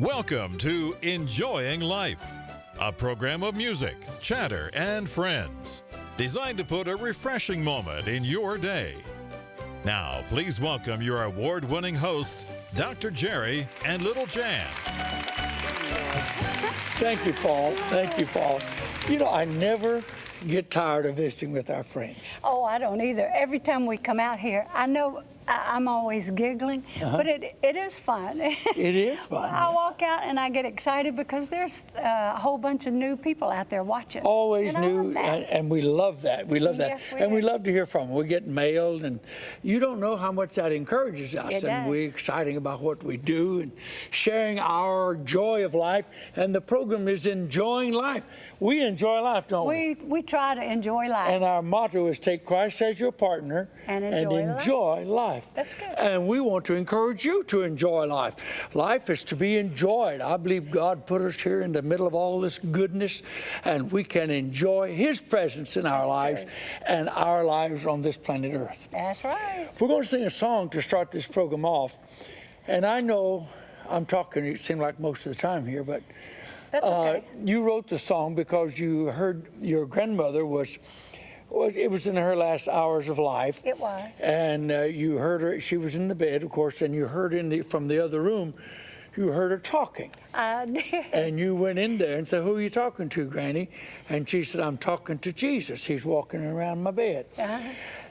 Welcome to Enjoying Life, a program of music, chatter, and friends, designed to put a refreshing moment in your day. Now, please welcome your award-winning hosts, Dr. Jerry and Little Jan. Thank you, Paul. Thank you, Paul. You know, I never get tired of visiting with our friends. Oh, I don't either. Every time we come out here, I know I'm always giggling, but it is fun. It is fun. I walk out and I get excited because there's a whole bunch of new people out there watching. Always and new, and we love that. We love that. Yes, And we love to hear from them. We get mailed, and you don't know how much that encourages us. It and we're does. excited about what we do and sharing our joy of life. And the program is Enjoying Life. We enjoy life, don't we? We try to enjoy life. And our motto is take Christ as your partner And enjoy life. That's good. And we want to encourage you to enjoy life. Life is to be enjoyed. I believe God put us here in the middle of all this goodness, and we can enjoy His presence in our lives and our lives on this planet Earth. That's right. We're going to sing a song to start this program off. And I know I'm talking, it seems like most of the time here, but That's okay. you wrote the song because you heard your grandmother was in her last hours of life. It was. And you heard her, she was in the bed, of course, and you heard from the other room, you heard her talking. I did. And you went in there and said, "Who are you talking to, Granny?" And she said, "I'm talking to Jesus. He's walking around my bed."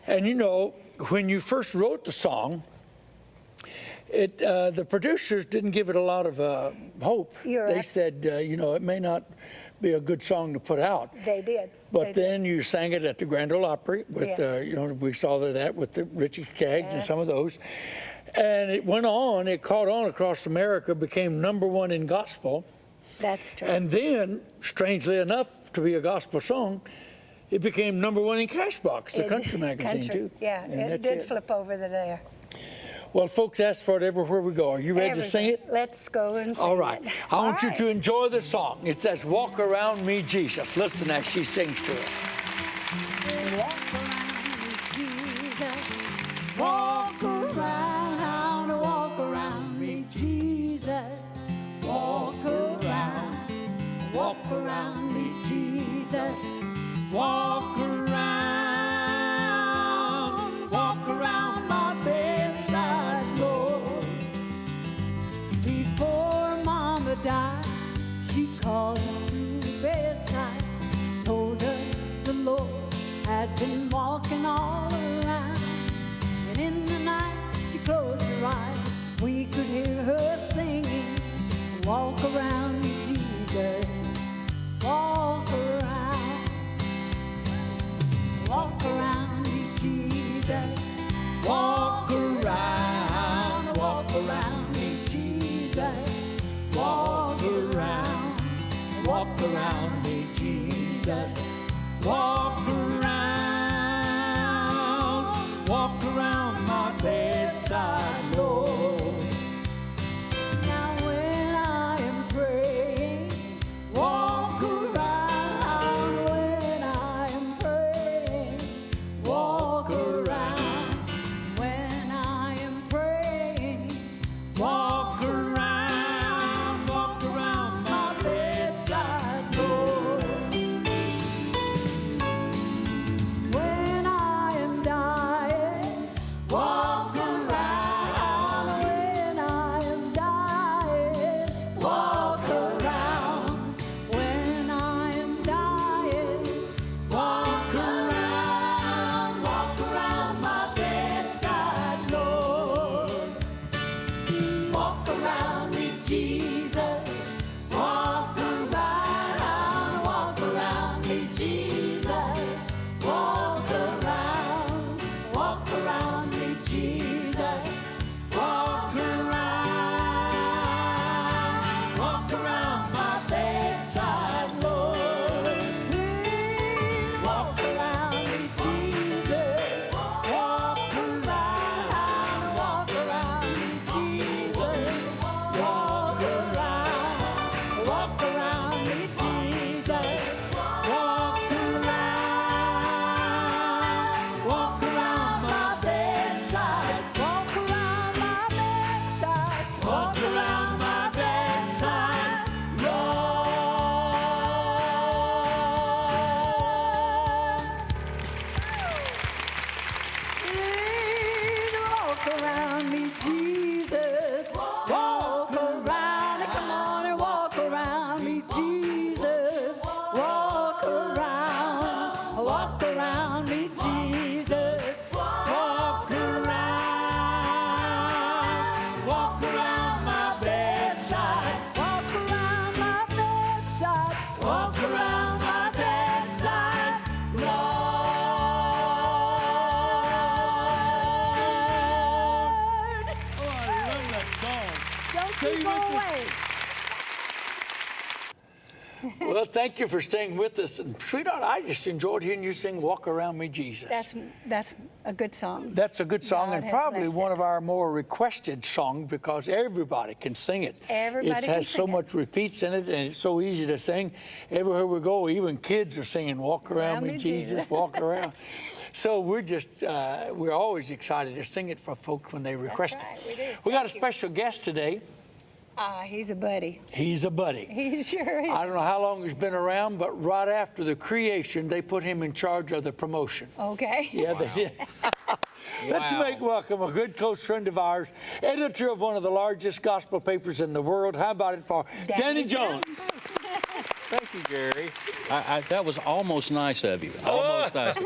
And you know, when you first wrote the song, the producers didn't give it a lot of hope. They said, you know, it may not be a good song to put out. They did. But then you sang it at the Grand Ole Opry with, you know, we saw that with the Richie Skaggs and some of those. And it went on, it caught on across America, became #1 in gospel. That's true. And then, strangely enough, to be a gospel song, it became #1 in Cashbox, the country magazine, too. Yeah, And it did flip over there. Well, folks ask for it everywhere we go. Are you ready to sing it? Let's go and sing it. All right. I want you to enjoy the song. It says, "Walk Around Me, Jesus." Listen as she sings to it. Walk around me, Jesus. Walk around me, Jesus. Walk around me, Jesus. Walk around my bedside, Lord. Before Mama died, she called us to the bedside, told us the Lord had been walking all around. And in the night, she closed her eyes. We could hear her singing, "Walk around me, Jesus. Walk around me, Jesus. Walk around me, Jesus. Walk around me, Jesus. Walk around my bedside, Lord. Now when I am praying, walk around. When I am praying, walk around. When I am praying, walk around my bedside, Lord. When I am dying, walk around. around me, Jesus. Walk around, come on and walk around me, Jesus. Walk around me, Jesus. Walk around my bedside. Walk around my bedside. Walk around my bedside, Lord. Oh, I love that song. Don't Stay you go with us. away. Well, thank you for staying with us. And sweetheart, I just enjoyed hearing you sing Walk Around Me, Jesus. That's a good song. That's a good song, God and has probably blessed one it. of our more requested songs because everybody can sing it. Everybody It can has so sing it. much repeats in it, and it's so easy to sing. Everywhere we go, even kids are singing Walk Around Me, Jesus, walk around. So we're always excited to sing it for folks when they request right, it. we do. We got a Thank you. special guest today. He's a buddy. He's a buddy. He sure is. I don't know how long he's been around, but right after the creation, they put him in charge of the promotion. Okay. Yeah, they did. Let's make welcome a good close friend of ours, editor of one of the largest gospel papers in the world. How about it for Danny Jones? Thank you, Gary. That was almost nice of you. Almost nice.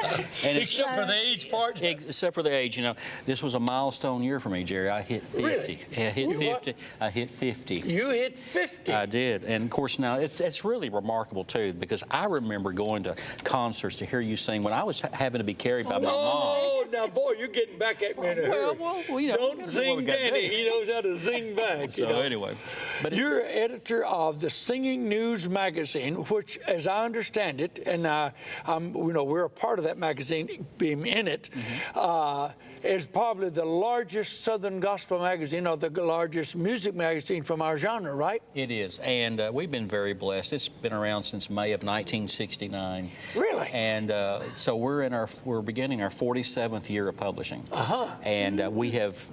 And Except for the age part. Except for the age, this was a milestone year for me, Jerry. I hit 50. Really? Yeah, I hit You what? 50. I hit 50. You hit 50. I did. And of course, now it's really remarkable, too, because I remember going to concerts to hear you sing when I was having to be carried by my mom. Oh, now, boy, you're getting back at me in a hurry. Well, Don't that's what zing we gotta Danny. do. He knows how to zing back. So anyway. But You're editor of the Singing News magazine, which, as I understand it, and we're a part of that magazine, being in it, is probably the largest Southern gospel magazine or the largest music magazine from our genre, right? it is. And we've been very blessed. It's been around since May of 1969. Really? And so we're beginning our 47th year of publishing. And we have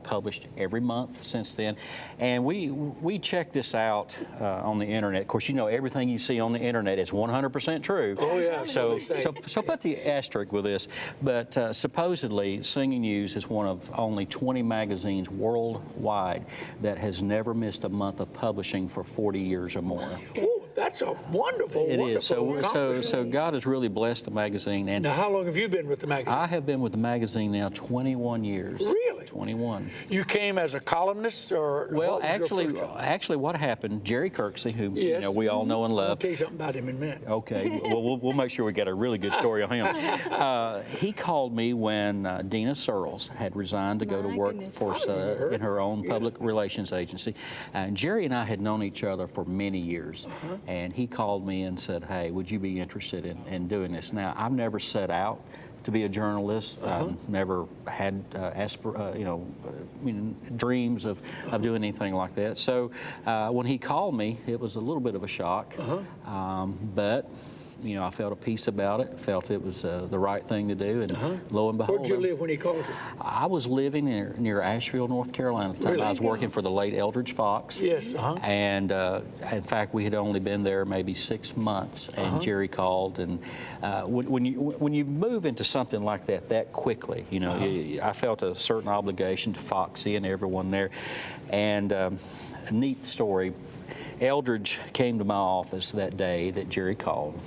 published every month since then. And we check this out on the internet. Of course, everything you see on the internet is 100% true. Oh, yeah. So put the asterisk with this. But supposedly, Singing News is one of only 20 magazines worldwide that has never missed a month of publishing for 40 years or more. Oh, that's a wonderful, It wonderful is. So accomplishment. God has really blessed the magazine. And Now, how long have you been with the magazine? I have been with the magazine now 21 years. Really? 21. You came as a columnist, or Well, what was your first job? actually, what happened? Jerry Kirksey, who Yes. we all know and I'll love. tell you something about him in a minute. Okay, well, we'll make sure we get a really good story on him. He called me when Dina Searles had resigned to go to My work goodness. for I remember her. in her own public relations agency. And Jerry and I had known each other for many years. And he called me and said, "Hey, would you be interested in doing this?" Now, I've never set out to be a journalist. Never had dreams of doing anything like that. So when he called me, it was a little bit of a shock. But I felt a peace about it, felt it was the right thing to do, and lo and behold. Where'd you live when he called you? I was living near Asheville, North Carolina at the time. Really? I was working for the late Eldridge Fox. Yes, And in fact, we had only been there maybe 6 months, and Jerry called. And when you move into something like that quickly, I felt a certain obligation to Foxy and everyone there. And a neat story. Eldridge came to my office that day that Jerry called.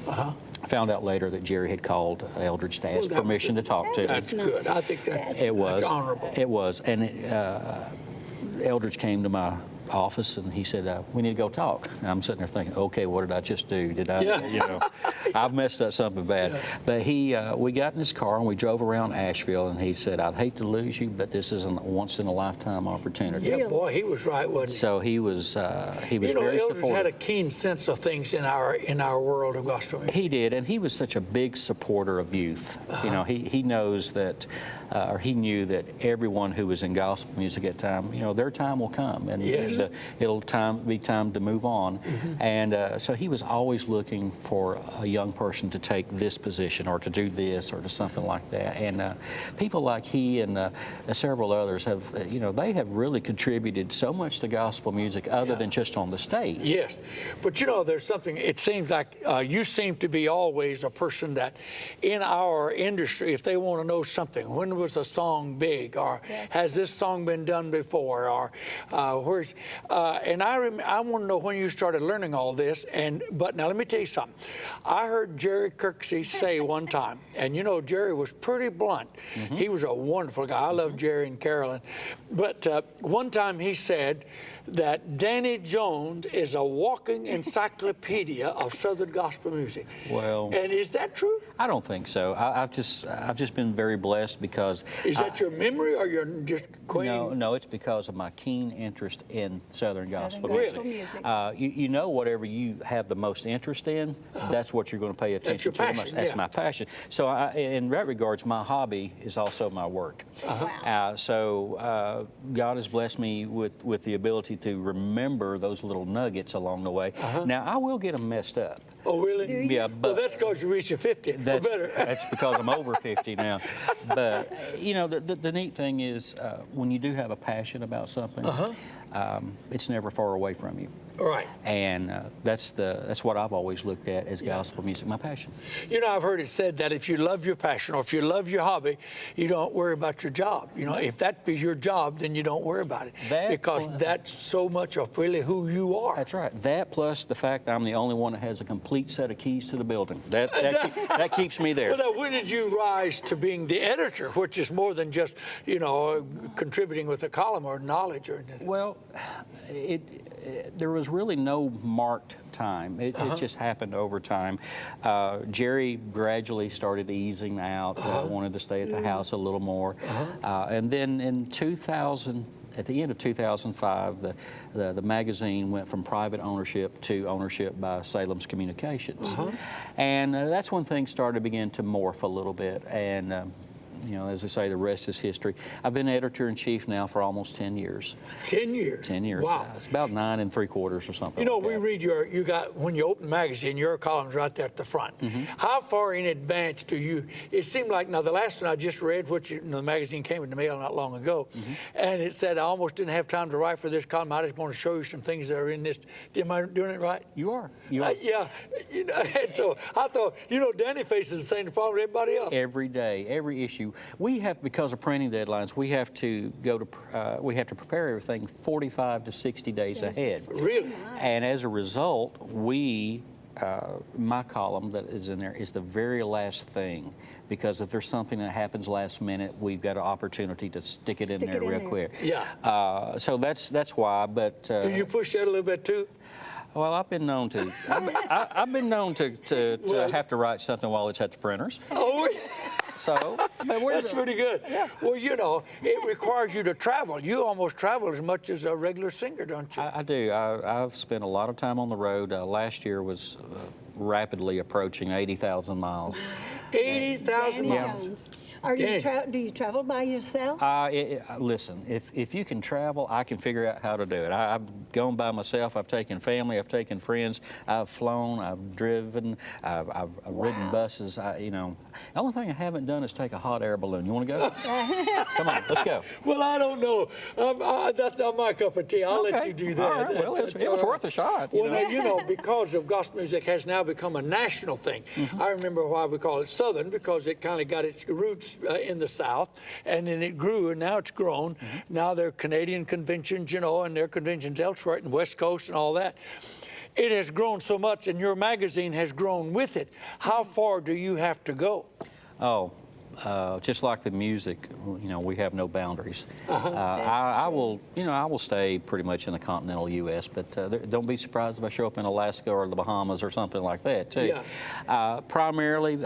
Found out later that Jerry had called Eldridge to ask that was permission to talk to him. That's good. I think that's honorable. It was. And Eldridge came to my office and he said, "We need to go talk." And I'm sitting there thinking, okay, what did I just do? Did I, I've messed up something bad. But we got in his car and we drove around Asheville, and he said, "I'd hate to lose you, but this is a once in a lifetime opportunity." Yeah, boy, he was right, wasn't he? So he was very Eldridge supportive. had a keen sense of things in our world of gospel music. He did, and he was such a big supporter of youth. He knows that, or he knew that everyone who was in gospel music at the time, their time will come, and it'll be time to move on. And so he was always looking for a young person to take this position or to do this or to something like that. And people like he and several others have, they have really contributed so much to gospel music other than just on the stage. Yes, but there's something, it seems like you seem to be always a person that in our industry, if they want to know something, when was a song big, or has this song been done before, or and I want to know when you started learning all this. But now let me tell you something. I heard Jerry Kirksey say one time, and Jerry was pretty blunt. He was a wonderful guy. I love Jerry and Carolyn. But one time he said that Danny Jones is a walking encyclopedia of Southern gospel music. Well, and is that true? I don't think so. I've just been very blessed because. Is that your memory, or you're just queen? No, it's because of my keen interest in Southern gospel Really? music. Whatever you have the most interest in, that's what you're going to pay attention to. That's your passion, That's my passion. So in that regards, my hobby is also my work. So God has blessed me with the ability to remember those little nuggets along the way. Now, I will get them messed up. Oh, really? Yeah, but well, that's because you're reaching 50. That's because I'm over 50 now. But the neat thing is when you do have a passion about something, it's never far away from you. Right. And that's what I've always looked at as gospel music, my passion. I've heard it said that if you love your passion or if you love your hobby, you don't worry about your job. If that be your job, then you don't worry about it. Because that's so much of really who you are. That's right. That plus the fact I'm the only one that has a complete set of keys to the building. That keeps me there. Well, now, when did you rise to being the editor, which is more than just, contributing with a column or knowledge or anything? Well, there was really no marked time. It just happened over time. Jerry gradually started easing out, wanted to stay at the house a little more. And then in 2000, at the end of 2005, the magazine went from private ownership to ownership by Salem's Communications. And that's when things started to begin to morph a little bit. And as I say, the rest is history. I've been editor-in-chief now for almost 10 years. 10 years? 10 years. Wow. It's about 9 3/4 or something. We read when you open the magazine, your column's right there at the front. How far in advance do you, it seemed like, now the last one I just read, which the magazine came in the mail not long ago, and it said, I almost didn't have time to write for this column. I just want to show you some things that are in this. Am I doing it right? You are. Yeah. And so I thought, Danny faces the same problem as everybody else. Every day, every issue. We have, because of printing deadlines, we have to prepare everything 45 to 60 days ahead. Really? And as a result, my column that is in there is the very last thing, because if there's something that happens last minute, we've got an opportunity to stick it in there real quick. Yeah. So that's why. But do you push that a little bit too? Well, I've been known to. I've been known to have to write something while it's at the printers. Oh. So, that's pretty good. Yeah. Well, it requires you to travel. You almost travel as much as a regular singer, don't you? I do. I've spent a lot of time on the road. Last year was rapidly approaching 80,000 miles. 80,000 miles? Do you travel by yourself? Listen, if you can travel, I can figure out how to do it. I've gone by myself. I've taken family. I've taken friends. I've flown. I've driven. I've ridden buses. The only thing I haven't done is take a hot air balloon. You want to go? Come on, let's go. Well, I don't know. That's not my cup of tea. I'll let you do that. All right. Well, it was worth a shot. Now, because of gospel music has now become a national thing. I remember why we call it Southern, because it kind of got its roots in the South, and then it grew, and now it's grown. Now there are Canadian conventions, and there are conventions elsewhere in the West Coast and all that. It has grown so much, and your magazine has grown with it. How far do you have to go? Just like the music, we have no boundaries. I will stay pretty much in the continental U.S., but don't be surprised if I show up in Alaska or the Bahamas or something like that, too. Yeah. Primarily,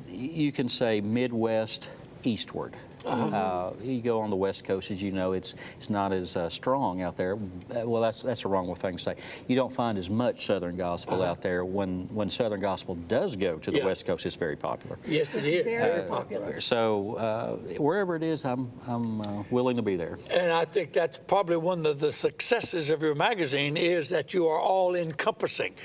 you can say Midwest eastward. You go on the West Coast, as you know, it's not as strong out there. Well, that's a wrong thing to say. You don't find as much Southern gospel out there. When Southern gospel does go to the West Coast, it's very popular. Yes, it is. very popular. So wherever it is, I'm willing to be there. And I think that's probably one of the successes of your magazine is that you are all encompassing.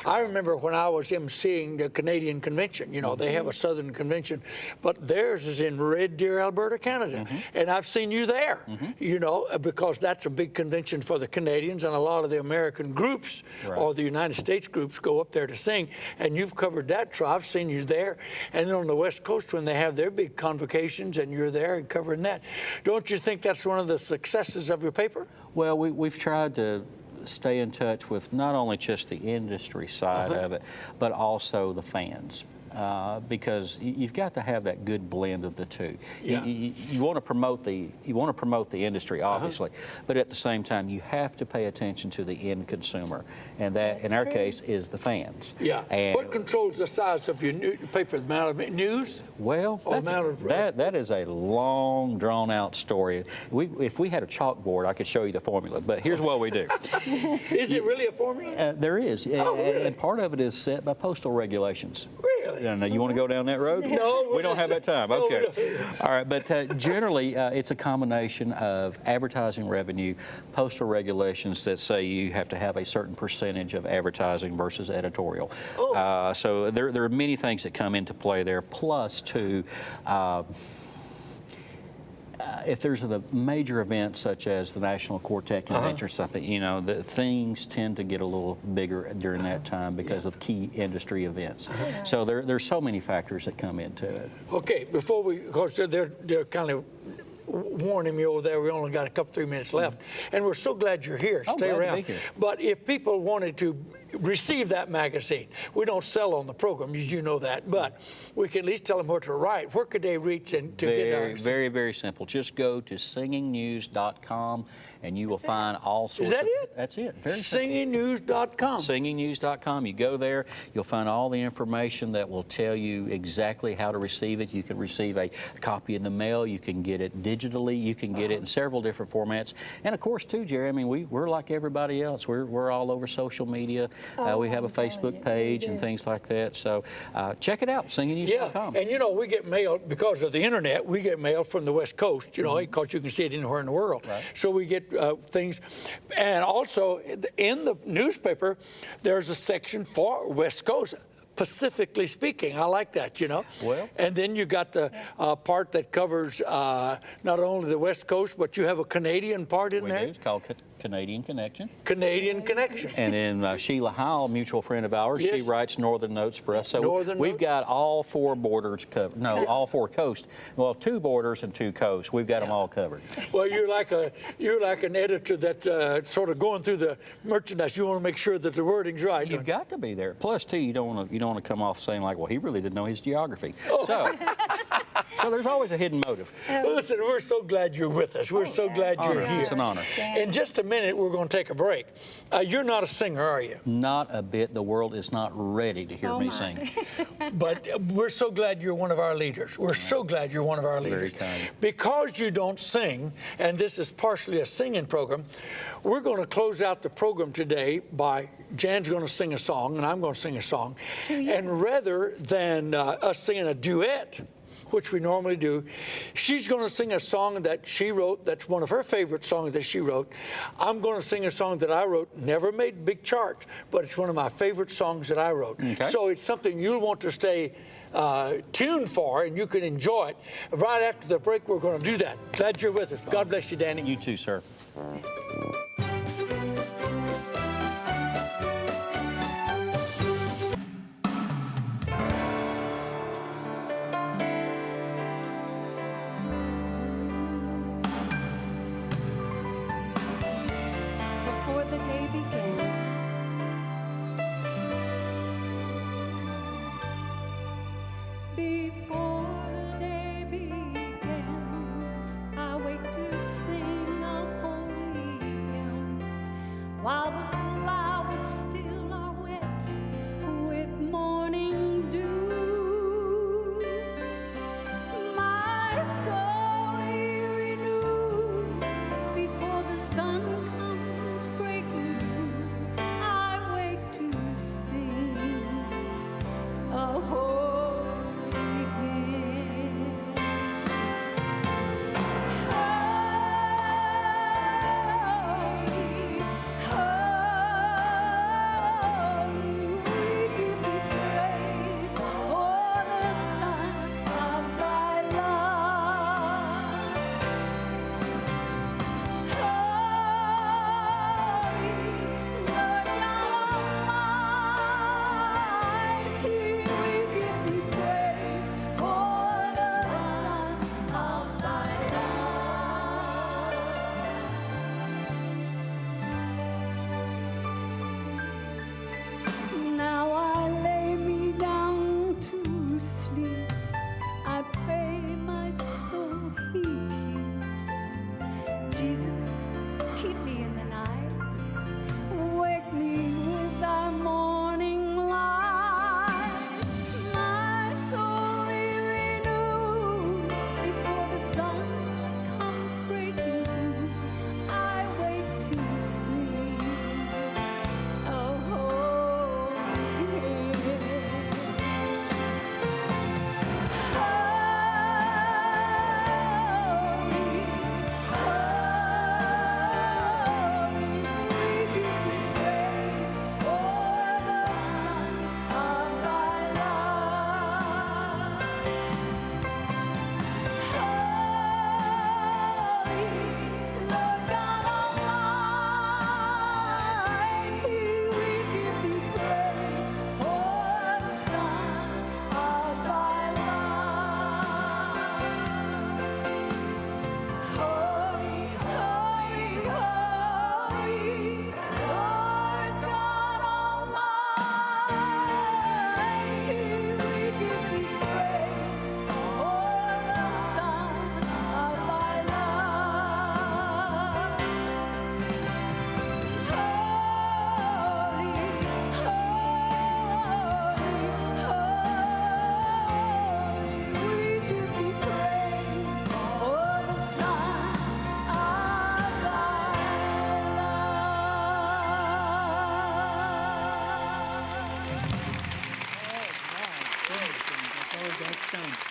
I remember when I was emceeing the Canadian convention, you know, they have a Southern convention, but theirs is in Red Deer, Alberta, Canada. And I've seen you there, you know, because that's a big convention for the Canadians, and a lot of the American groups or the United States groups go up there to sing, and you've covered that. So I've seen you there. And then on the West Coast, when they have their big convocations and you're there and covering that, don't you think that's one of the successes of your paper? Well, we've tried to stay in touch with not only just the industry side of it, but also the fans. Because you've got to have that good blend of the two. Yeah. You want to promote the industry, obviously, but at the same time you have to pay attention to the end consumer, and that in our case is the fans. Yeah. And what controls the size of your paper? The amount of news? well, Or amount of that is a long, drawn-out story. If we had a chalkboard, I could show you the formula, but here's what we do. Is it really a formula? There is, really? and part of it is set by postal regulations. Really? Now, you want to go down that road? No, we don't have that time. no, Okay. no. All right, but generally, it's a combination of advertising revenue, postal regulations that say you have to have a certain percentage of advertising versus editorial. So there are many things that come into play there. Plus, too. If there's a major event such as the National Quartet Convention or something, you know, the things tend to get a little bigger during that time because of key industry events. So there's so many factors that come into it. Okay, before we, because they're kind of warning me over there. We only got a couple, 3 minutes left, and we're so glad you're here. Oh, Stay glad to around. be here. But if people wanted to receive that magazine, we don't sell on the program, you know that, but we can at least tell them where to write. Where could they reach and to get ours? Very, very simple. Just go to singingnews.com and you will find all sorts Is that of... it? That's it. Very simple. Singingnews.com. Singingnews.com. You go there, you'll find all the information that will tell you exactly how to receive it. You can receive a copy in the mail, you can get it digitally, you can get it in several different formats. And of course, too, Jerry, I mean, we're like everybody else. We're all over social media. We have a Facebook page and things like that. So check it out, singingnews.com. Yeah, and you know, we get mail, because of the internet, we get mail from the West Coast, you know, because you can see it anywhere in the world. Right. So we get things. And also, in the newspaper, there's a section for West Coast. Specifically speaking, I like that, you know. Well. And then you got the part that covers not only the West Coast, but you have a Canadian part in We there. do. It's called Canadian Connection. Canadian Connection. And then Sheila Howell, mutual friend of ours, she Yes. writes Northern Notes for us. So Northern we've Notes? got all four borders covered. No, all four coasts. Well, 2 borders and 2 coasts. We've got them all covered. Well, you're like an editor that's sort of going through the merchandise. You want to make sure that the wording's right. You've got to be there. Plus, too, you don't want to come off saying like, well, he really didn't know his geography. Oh. So there's always a hidden motive. Well, listen, we're so glad you're with us. We're so glad you're Honor. here. It's an honor. In just a minute, we're going to take a break. You're not a singer, are you? Not a bit. The world is not ready to hear me sing. But we're so glad you're one of our leaders. We're so glad you're one of our leaders. Very kind. Because you don't sing, and this is partially a singing program, we're going to close out the program today by Jan's going to sing a song, and I'm going to sing a song. And rather than us singing a duet, which we normally do, she's going to sing a song that she wrote, that's one of her favorite songs that she wrote. I'm going to sing a song that I wrote, never made big charts, but it's one of my favorite songs that I wrote. Okay. So it's something you'll want to stay tuned for, and you can enjoy it. Right after the break, we're going to do that. Glad you're with us. God bless you, Danny. You too, sir. Before the day begins, before the day begins, I wake to sing a holy hymn while the flowers still are wet with morning dew. My soul sun comes breaking through, I wake to sing a holy hymn. Holy, holy, we give thee praise for the Son of thy love. Holy, Lord God Almighty, we give thee praise for the Son of thy love. Now I lay me down to sleep. I pray my soul he keeps. Jesus, keep me in the night. Wake me with thy morning light. My soul he renews before the sun comes breaking through. I wake to sing a holy hymn.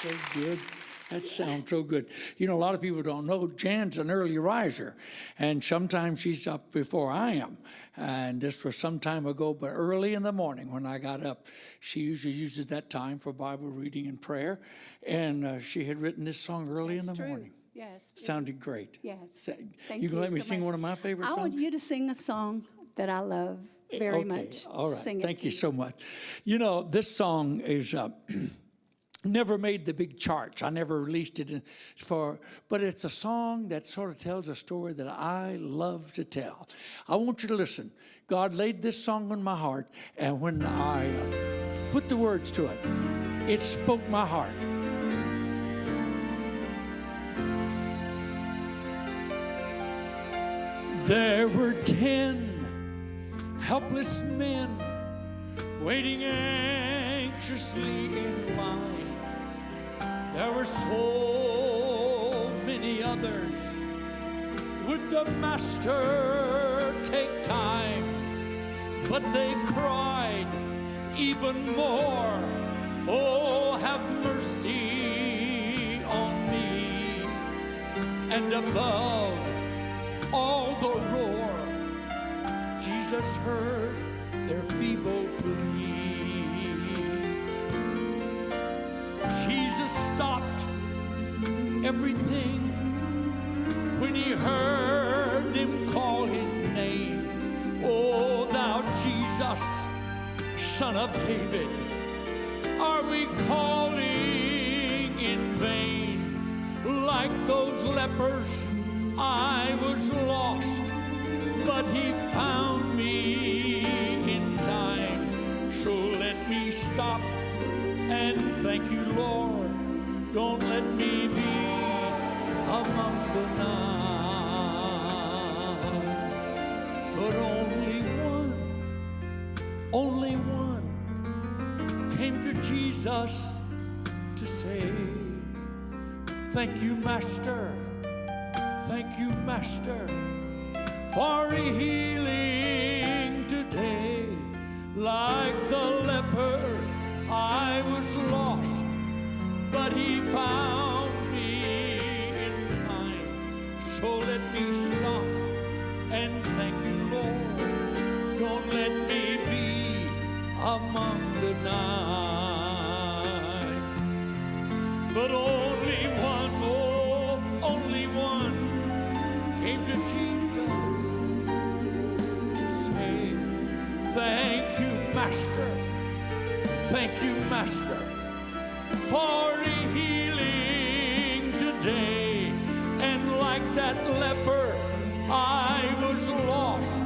So good. That sounds so good. You know, a lot of people don't know Jan's an early riser, and sometimes she's up before I am. And this was some time ago, but early in the morning when I got up, she usually uses that time for Bible reading and prayer. And she had written this song early in the morning. Yes. Sounded great. Yes. You can let me sing one of my favorite songs? I want you to sing a song that I love very Okay, much. all right. Sing it Thank to you me. so much. You know, this song is never made the big charts. I never released it but it's a song that sort of tells a story that I love to tell. I want you to listen. God laid this song on my heart, and when I put the words to it, it spoke my heart. There were 10 helpless men waiting anxiously in line. There were so many others. Would the master take time? But they cried even more, oh, have mercy on me. And above all the roar, Jesus heard their feeble plea. Jesus stopped everything when he heard them call his name. Oh, thou Jesus, Son of David, are we calling in vain? Like those lepers, I was lost, but he found me in time. So let me stop and thank you, Lord. Don't let me be among the nine. But only one came to Jesus to say, thank you, Master. Thank you, Master. for healing today. Like the leper, I was lost, but he found me in time. So let me stop and thank you, Lord. Don't let me be among the nine. But only one, oh, only one came to Jesus to say, thank you, Master. Thank you, Master, for healing today. And like that leper, I was lost,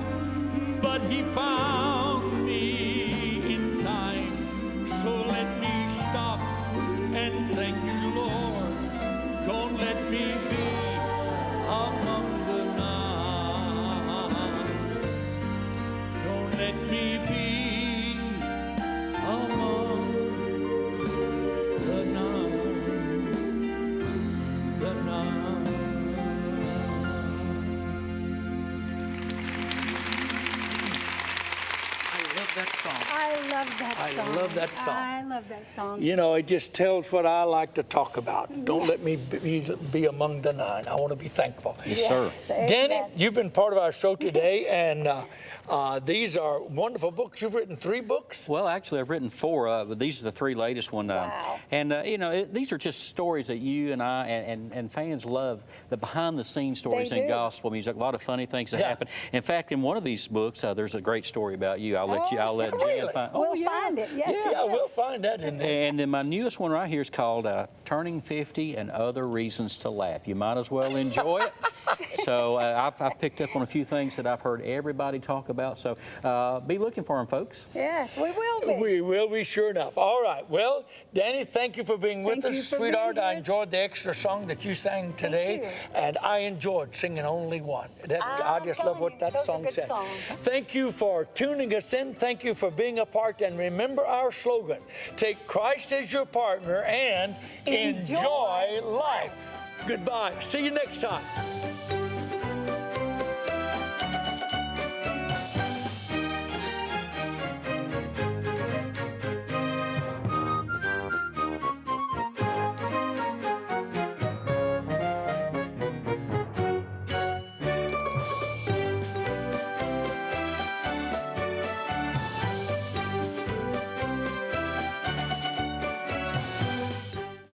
but he found me in time. So let me stop and thank you, Lord. Don't let me be among the nine. Don't let me be among the nine. The nine. That song. I love that I song. love that song. I love that song. You know, it just tells what I like to talk about. Don't let me be among the nine. I want to be thankful. Yes, sir. Danny, you've been part of our show today, and these are wonderful books. You've written 3 books? Well, actually, I've written 4, but these are the 3 latest ones. Wow. And, you know, these are just stories that you and I and fans love, the behind-the-scenes stories They in do. gospel music, a lot of funny things that Yeah. happen. In fact, in one of these books, there's a great story about you. I'll let Jan really? find. We'll find it. Yes. Yeah, we'll find that in there. And then my newest one right here is called Turning 50 and Other Reasons to Laugh. You might as well enjoy it. So I've picked up on a few things that I've heard everybody talk about. So be looking for them, folks. Yes, we will be. We will be, sure enough. All right. Well, Danny, thank you for being with Thank you us, for being sweetheart. I here. enjoyed the extra song that you sang today, you. and I enjoyed singing Only One. I just love what that those are song good said. songs. Thank you for tuning us in. Thank you for being a part. And remember our slogan: take Christ as your partner and enjoy life. Goodbye. See you next time.